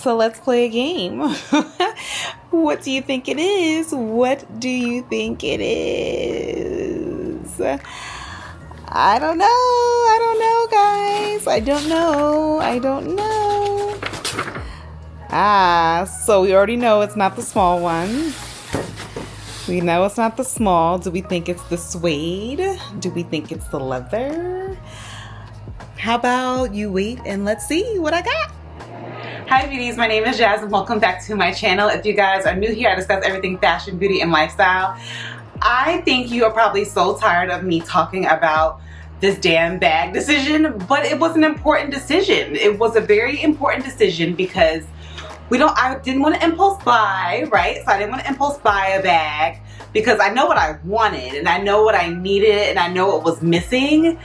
So let's play a game. What do you think it is? What do you think it is? I don't know, guys. I don't know. So we already know it's not the small one. We know it's not the small. Do we think it's the suede? Do we think it's the leather? How about you wait and let's see what I got. Hi beauties, my name is Jazz and welcome back to my channel. If you guys are new here, I discuss everything fashion, beauty, and lifestyle. I think you are probably so tired of me talking about this damn bag decision, but it was an important decision. It was a very important decision because I didn't want to impulse buy, right? So I didn't want to impulse buy a bag because I know what I wanted and I know what I needed and I know what was missing,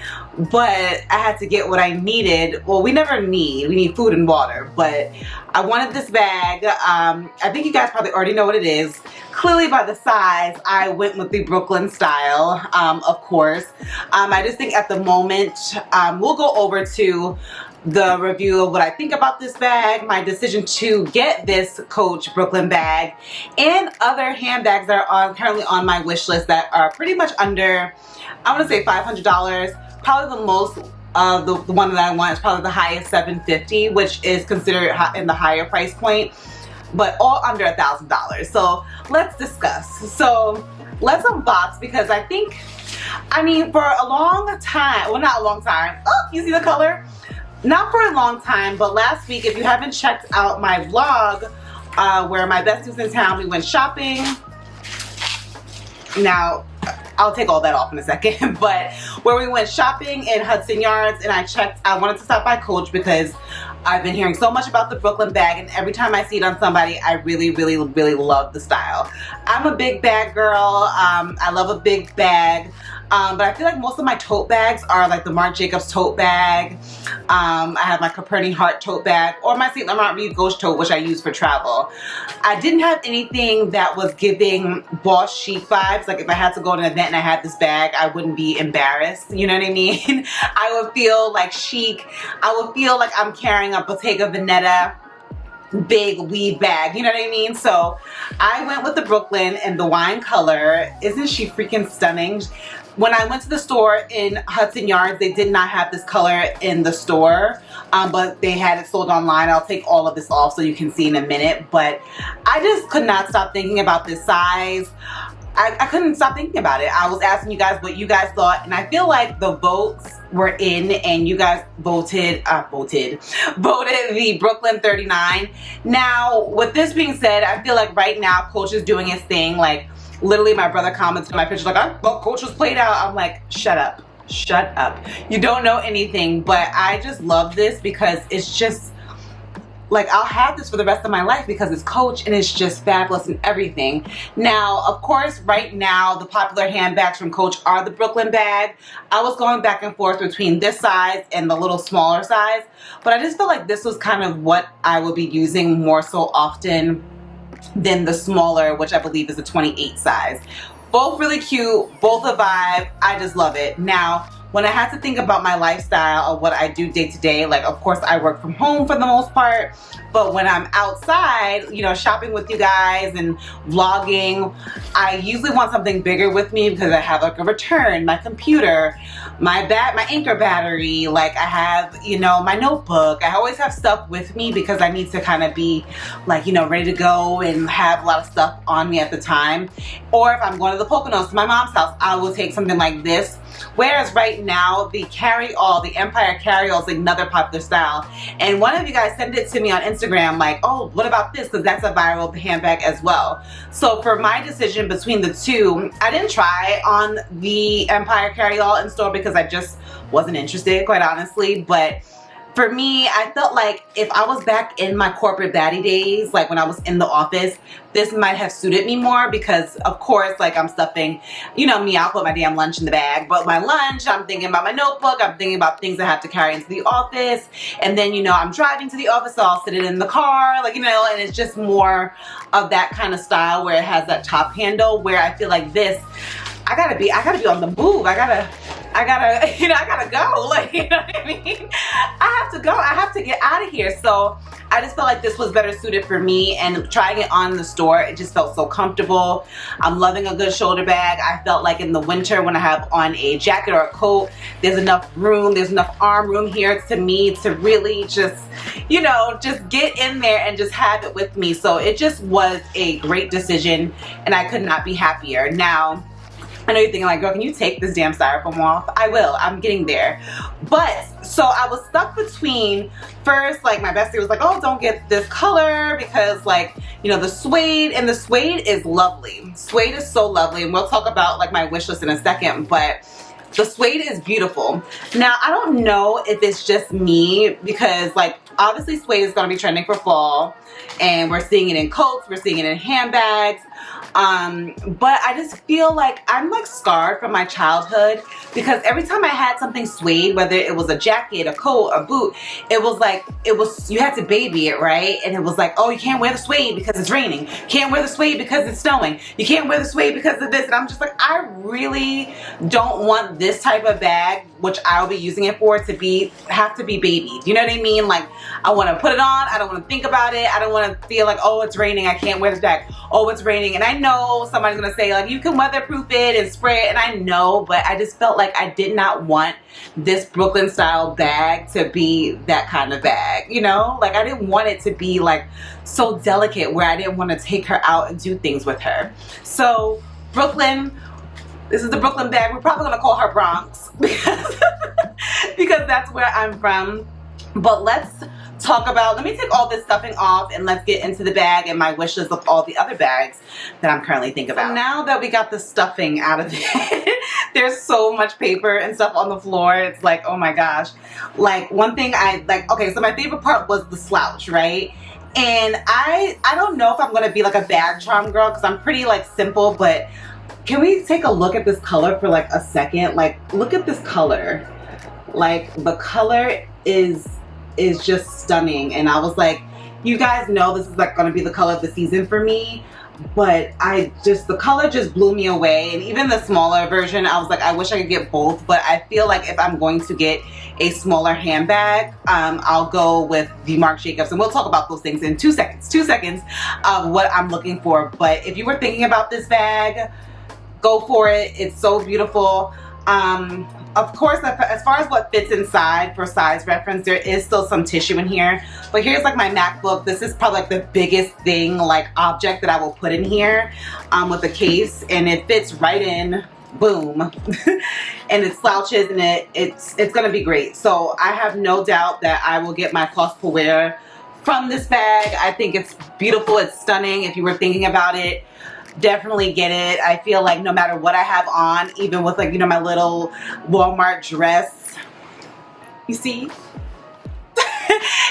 but I had to get what I needed. Well, we need food and water, but I wanted this bag. I think you guys probably already know what it is. Clearly by the size, I went with the Brooklyn style, of course. I just think at the moment, we'll go over to the review of what I think about this bag, my decision to get this Coach Brooklyn bag, and other handbags that are currently on my wish list that are pretty much under, I want to say $500. Probably the most, the one that I want is probably the highest $750, which is considered in the higher price point, but all under $1,000. So let's discuss. So let's unbox because I think, for a long time, well not a long time, oh, you see the color? Not for a long time, but last week, if you haven't checked out my vlog where my bestie was in town, we went shopping. Now, I'll take all that off in a second, but where we went shopping in Hudson Yards and I wanted to stop by Coach because I've been hearing so much about the Brooklyn bag and every time I see it on somebody, I really love the style. I'm a big bag girl. I love a big bag. But I feel like most of my tote bags are like the Marc Jacobs tote bag. I have my Coperni heart tote bag or my St. Laurent Reed Ghost tote, which I use for travel. I didn't have anything that was giving boss chic vibes. Like if I had to go to an event and I had this bag, I wouldn't be embarrassed. You know what I mean? I would feel like chic. I would feel like I'm carrying a Bottega Veneta big weave bag, you know what I mean? So I went with the Brooklyn in the wine color. Isn't she freaking stunning? When I went to the store in Hudson Yards, they did not have this color in the store, but they had it sold online. I'll take all of this off so you can see in a minute, but I just could not stop thinking about this size. I couldn't stop thinking about it. I was asking you guys what you guys thought, and I feel like the votes were in and you guys voted the Brooklyn 39. Now, with this being said, I feel like right now Coach is doing his thing. Like, literally my brother commented on my picture like, I thought Coach was played out. I'm like, shut up. You don't know anything, but I just love this because it's just, like, I'll have this for the rest of my life because it's Coach and it's just fabulous and everything. Now, of course, right now, the popular handbags from Coach are the Brooklyn bag. I was going back and forth between this size and the little smaller size, but I just felt like this was kind of what I would be using more so often than the smaller, which I believe is a 28 size. Both really cute, both a vibe. I just love it. Now, when I had to think about my lifestyle of what I do day to day, like of course I work from home for the most part, but when I'm outside, you know, shopping with you guys and vlogging, I usually want something bigger with me because I have like a return, my computer, my Anchor battery, like I have, you know, my notebook. I always have stuff with me because I need to kind of be like, you know, ready to go and have a lot of stuff on me at the time. Or if I'm going to the Poconos to my mom's house, I will take something like this. Whereas right now, the Carryall, the Empire Carryall is another popular style. And one of you guys sent it to me on Instagram like, oh, what about this? Because that's a viral handbag as well. So for my decision between the two, I didn't try on the Empire Carryall in store because I just wasn't interested, quite honestly. But for me, I felt like if I was back in my corporate baddie days, like when I was in the office, this might have suited me more because, of course, like I'm stuffing, you know me, I'll put my damn lunch in the bag. But my lunch, I'm thinking about my notebook, I'm thinking about things I have to carry into the office. And then, you know, I'm driving to the office, so I'll sit it in the car, like, you know, and it's just more of that kind of style where it has that top handle, where I feel like this, I gotta be on the move. I gotta, you know, I gotta go. Like, you know what I mean? I have to go. I have to get out of here. So I just felt like this was better suited for me, and trying it on in the store, it just felt so comfortable. I'm loving a good shoulder bag. I felt like in the winter when I have on a jacket or a coat, there's enough room, there's enough arm room here to me to really just, you know, just get in there and just have it with me. So it just was a great decision, and I could not be happier. Now, I know you're thinking like, girl, can you take this damn styrofoam off? I will, I'm getting there. But, so I was stuck between, first, like my bestie was like, oh, don't get this color because like, you know, the suede, and the suede is lovely. Suede is so lovely, and we'll talk about like my wish list in a second, but the suede is beautiful. Now, I don't know if it's just me because like, obviously suede is gonna be trending for fall, and we're seeing it in coats, we're seeing it in handbags. But I just feel like I'm like scarred from my childhood because every time I had something suede, whether it was a jacket, a coat, a boot, it was like, you had to baby it, right? And it was like, oh, you can't wear the suede because it's raining. You can't wear the suede because it's snowing. You can't wear the suede because of this. And I'm just like, I really don't want this type of bag, which I'll be using it for, to have to be babied. You know what I mean? Like, I want to put it on. I don't want to think about it. I don't want to feel like, oh, it's raining, I can't wear this bag. Oh, it's raining. And I know somebody's going to say like, you can weatherproof it and spray it. And I know, but I just felt like I did not want this Brooklyn style bag to be that kind of bag. You know, like I didn't want it to be like so delicate where I didn't want to take her out and do things with her. So Brooklyn, this is the Brooklyn bag. We're probably going to call her Bronx because that's where I'm from. But let's talk about, let me take all this stuffing off and let's get into the bag and my wish list of all the other bags that I'm currently thinking about. So now that we got the stuffing out of it, there's so much paper and stuff on the floor. It's like, oh my gosh. Like one thing I like, okay, so my favorite part was the slouch, right? And I don't know if I'm going to be like a bag charm girl because I'm pretty like simple, but can we take a look at this color for like a second? Like, look at this color. Like the color is just stunning, and I was like, you guys know this is like gonna be the color of the season for me, but the color just blew me away. And even the smaller version, I was like, I wish I could get both, but I feel like if I'm going to get a smaller handbag, I'll go with the Marc Jacobs, and we'll talk about those things in 2 seconds of what I'm looking for. But if you were thinking about this bag, go for it. It's so beautiful. Of course, as far as what fits inside for size reference, there is still some tissue in here. But here's like my MacBook. This is probably like the biggest thing, like object that I will put in here with the case, and it fits right in. Boom. And it slouches, and it's gonna be great. So I have no doubt that I will get my cost per wear from this bag. I think it's beautiful. It's stunning. If you were thinking about it, definitely get it. I feel like no matter what I have on, even with like, you know, my little Walmart dress, you see,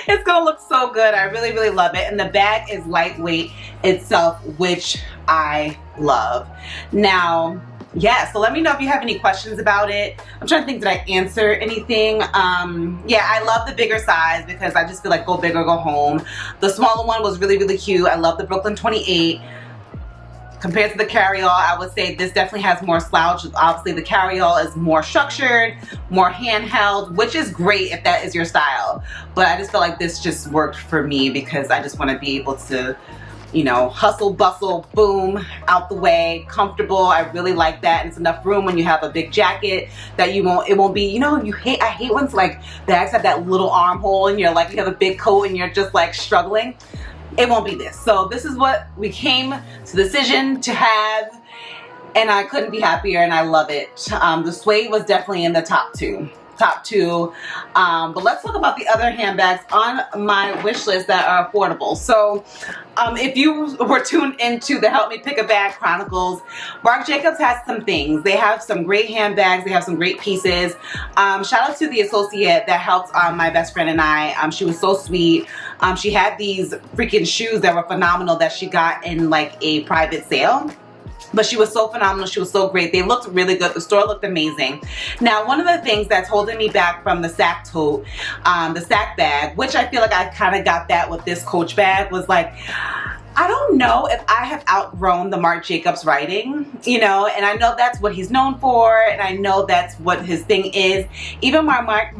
it's gonna look so good. I really, really love it. And the bag is lightweight itself, which I love. Now, yeah, so let me know if you have any questions about it. I'm trying to think, did I answer anything? Yeah, I love the bigger size because I just feel like go big or go home. The smaller one was really, really cute. I love the Brooklyn 28. Compared to the Carryall, I would say this definitely has more slouch. Obviously, the Carryall is more structured, more handheld, which is great if that is your style. But I just feel like this just worked for me because I just want to be able to, you know, hustle, bustle, boom, out the way, comfortable. I really like that. And it's enough room when you have a big jacket that it won't be, you know, I hate when like bags have that little armhole and you're like, you have a big coat and you're just like struggling. It won't be this. So this is what we came to the decision to have, and I couldn't be happier, and I love it. The suede was definitely in the top two. But let's talk about the other handbags on my wish list that are affordable. So if you were tuned into the Help Me Pick a Bag Chronicles, Marc Jacobs has some things. They have some great handbags. They have some great pieces. Shout out to the associate that helped my best friend and I. She was so sweet. She had these freaking shoes that were phenomenal that she got in like a private sale. But she was so phenomenal. She was so great. They looked really good. The store looked amazing. Now, one of the things that's holding me back from the sack tote, the sack bag, which I feel like I kind of got that with this Coach bag, was like, I don't know if I have outgrown the Marc Jacobs writing, you know, and I know that's what he's known for, and I know that's what his thing is. Even my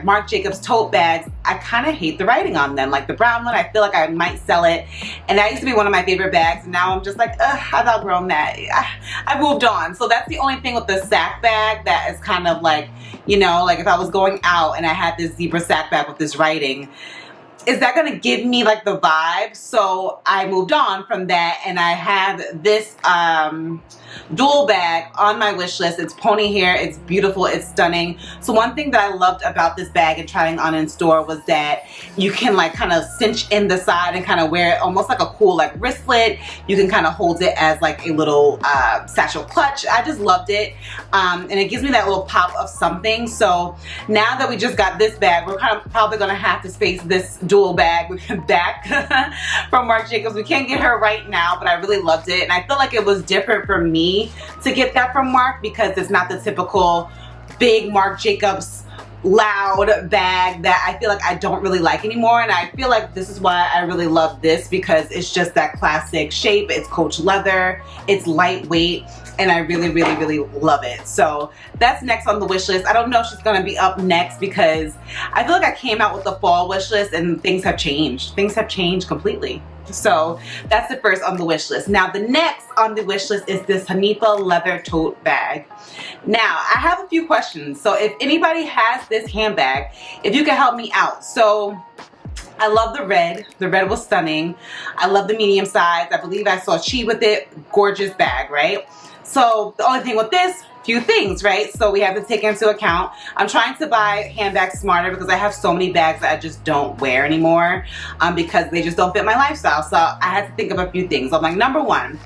Marc Jacobs tote bags, I kind of hate the writing on them. Like the brown one, I feel like I might sell it, and that used to be one of my favorite bags, and now I'm just like, ugh, I've outgrown that. I moved on. So that's the only thing with the sack bag that is kind of like, you know, like if I was going out and I had this zebra sack bag with this writing, is that gonna give me like the vibe? So I moved on from that, and I have this dual bag on my wish list. It's pony hair, it's beautiful, it's stunning. So one thing that I loved about this bag and trying on in store was that you can like kind of cinch in the side and kind of wear it almost like a cool like wristlet. You can kind of hold it as like a little satchel clutch. I just loved it, and it gives me that little pop of something. So now that we just got this bag, we're kind of probably gonna have to space this dual bag back from Marc Jacobs. We can't get her right now, but I really loved it, and I feel like it was different for me to get that from Marc because it's not the typical big Marc Jacobs loud bag that I feel like I don't really like anymore. And I feel like this is why I really love this, because it's just that classic shape. It's coach leather, it's lightweight, and I really love it. So that's next on the wish list. I don't know if she's gonna be up next because I feel like I came out with the fall wish list and things have changed. Things have changed completely. So that's the first on the wish list. Now the next on the wish list is this Hanifa leather tote bag. Now I have a few questions. So if anybody has this handbag, if you can help me out. So I love the red. The red was stunning. I love the medium size. I believe I saw Chi with it. Gorgeous bag, right? So the only thing with this, few things, right? So we have to take into account. I'm trying to buy handbags smarter because I have so many bags that I just don't wear anymore because they just don't fit my lifestyle. So I had to think of a few things. I'm like, number one,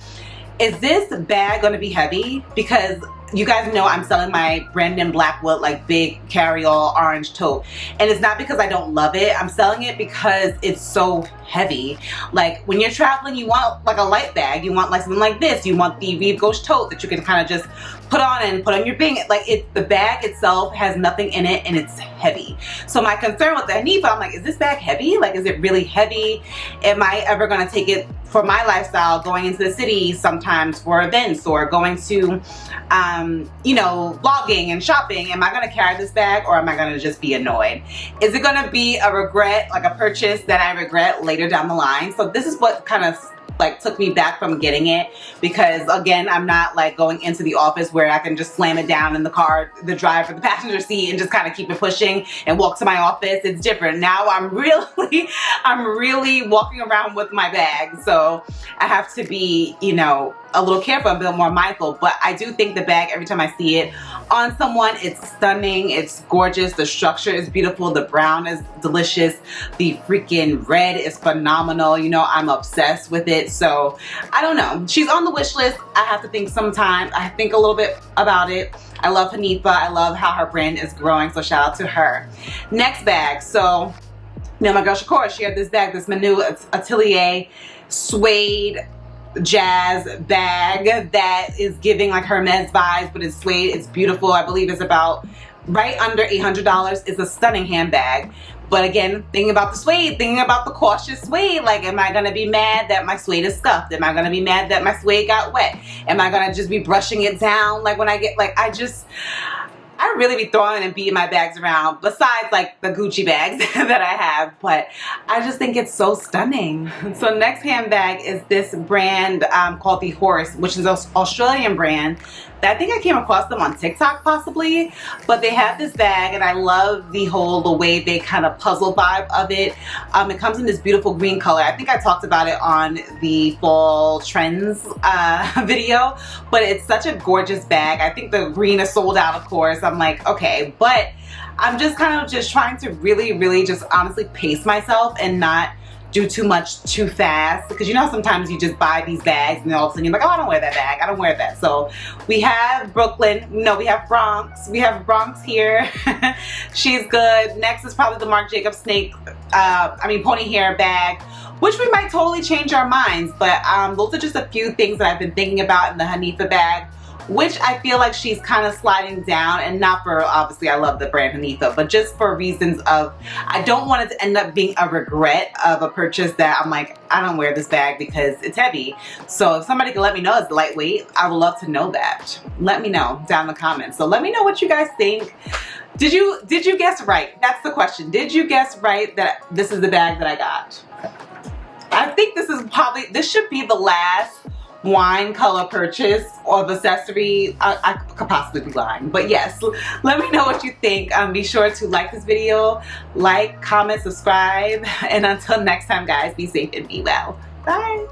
is this bag going to be heavy? Because you guys know I'm selling my Brandon Blackwood like big Carryall orange tote, and it's not because I don't love it. I'm selling it because it's so heavy. Like when you're traveling, you want like a light bag. You want like something like this. You want the Reeve Ghost tote that you can kind of just put on and put on your bing. Like the bag itself has nothing in it and it's heavy. So my concern with the Hanifa, I'm like, is this bag heavy? Like, is it really heavy? Am I ever gonna take it for my lifestyle, going into the city sometimes for events or going to you know, vlogging and shopping? Am I gonna carry this bag or am I gonna just be annoyed? Is it gonna be a regret, like a purchase that I regret later down the line? So this is what kind of like took me back from getting it, because again, I'm not like going into the office where I can just slam it down in the car, the driver, the passenger seat, and just kind of keep it pushing and walk to my office. It's different. Now I'm really walking around with my bag. So I have to be, you know, a little careful, a bit more mindful. But I do think the bag, every time I see it on someone, it's stunning, it's gorgeous, the structure is beautiful, the brown is delicious, the freaking red is phenomenal. You know, I'm obsessed with it. So I don't know, she's on the wish list. I have to think sometimes. I think a little bit about it. I love Hanifa. I love how her brand is growing, so shout out to her. Next bag. So you know, my girl Shakora, she had this bag, this Manu Atelier suede jazz bag that is giving like Hermes vibes, but it's suede. It's beautiful. I believe it's about right under $800. It's a stunning handbag. But again, thinking about the suede, thinking about the cautious suede, like, am I gonna be mad that my suede is scuffed? Am I gonna be mad that my suede got wet? Am I gonna just be brushing it down? Like when I get, like, I really be throwing and beating my bags around, besides like the Gucci bags that I have, but I just think it's so stunning. So next handbag is this brand called the Horse, which is an Australian brand. I think I came across them on TikTok possibly, but they have this bag and I love the way they kind of puzzle vibe of it. It comes in this beautiful green color. I think I talked about it on the fall trends video, but it's such a gorgeous bag. I think the green is sold out, of course. I'm like, okay, but I'm just kind of just trying to really just honestly pace myself and not do too much too fast, because you know sometimes you just buy these bags and then all of a sudden you're like, oh, I don't wear that bag, I don't wear that. So we have Brooklyn, no, we have Bronx, here. She's good. Next is probably the Marc Jacobs pony hair bag, which we might totally change our minds, but those are just a few things that I've been thinking about in the Hanifa bag which I feel like she's kind of sliding down, and not for, obviously I love the brand Hanifa, but just for reasons of, I don't want it to end up being a regret of a purchase that I'm like, I don't wear this bag because it's heavy. So if somebody can let me know it's lightweight, I would love to know that. Let me know down in the comments. So let me know what you guys think. Did you guess right? That's the question. Did you guess right that this is the bag that I got? I think this should be the last wine color purchase of accessory. I could possibly be lying, but yes, let me know what you think. Be sure to like this video, like, comment, subscribe, and until next time guys, be safe and be well. Bye.